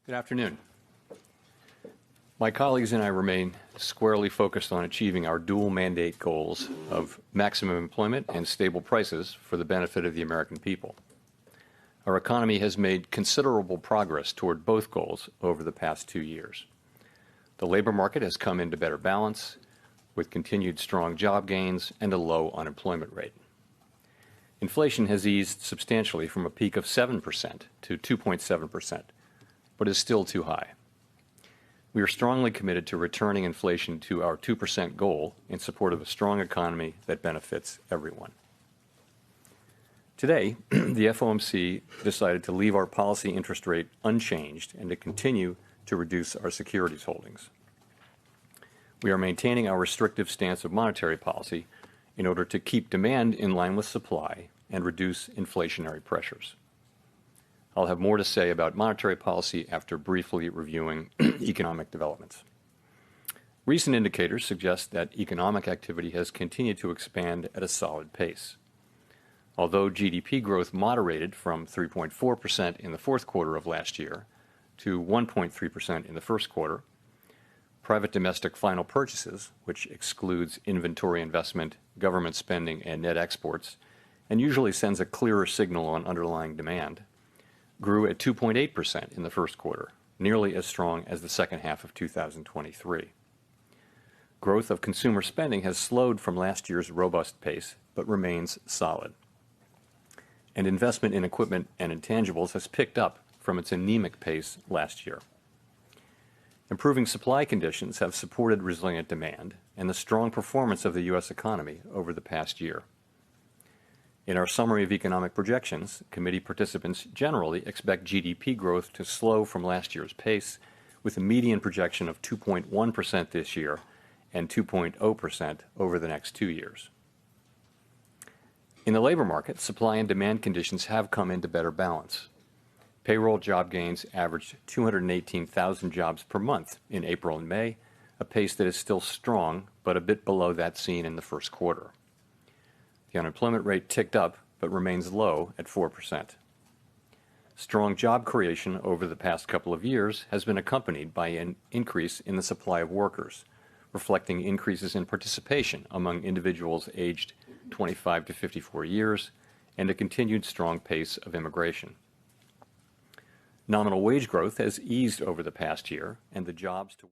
Good afternoon. My colleagues and I remain squarely focused on achieving our dual mandate goals of maximum employment and stable prices for the benefit of the American people. Our economy has made considerable progress toward both goals over the past 2 years. The labor market has come into better balance with continued strong job gains and a low unemployment rate. Inflation has eased substantially from a peak of 7% to 2.7%, but is still too high. We are strongly committed to returning inflation to our 2% goal in support of a strong economy that benefits everyone. Today, the FOMC decided to leave our policy interest rate unchanged and to continue to reduce our securities holdings. We are maintaining our restrictive stance of monetary policy in order to keep demand in line with supply and reduce inflationary pressures. I'll have more to say about monetary policy after briefly reviewing economic developments. Recent indicators suggest that economic activity has continued to expand at a solid pace. Although GDP growth moderated from 3.4% in the fourth quarter of last year to 1.3% in the first quarter, private domestic final purchases, which excludes inventory investment, government spending, and net exports, and usually sends a clearer signal on underlying demand, grew at 2.8% in the first quarter, nearly as strong as the second half of 2023. Growth of consumer spending has slowed from last year's robust pace, but remains solid. And investment in equipment and intangibles has picked up from its anemic pace last year. Improving supply conditions have supported resilient demand and the strong performance of the U.S. economy over the past year. In our summary of economic projections, committee participants generally expect GDP growth to slow from last year's pace, with a median projection of 2.1% this year and 2.0% over the next 2 years. In the labor market, supply and demand conditions have come into better balance. Payroll job gains averaged 218,000 jobs per month in April and May, a pace that is still strong but a bit below that seen in the first quarter. The unemployment rate ticked up but remains low at 4%. Strong job creation over the past couple of years has been accompanied by an increase in the supply of workers, reflecting increases in participation among individuals aged 25 to 54 years and a continued strong pace of immigration. Nominal wage growth has eased over the past year, and the jobs to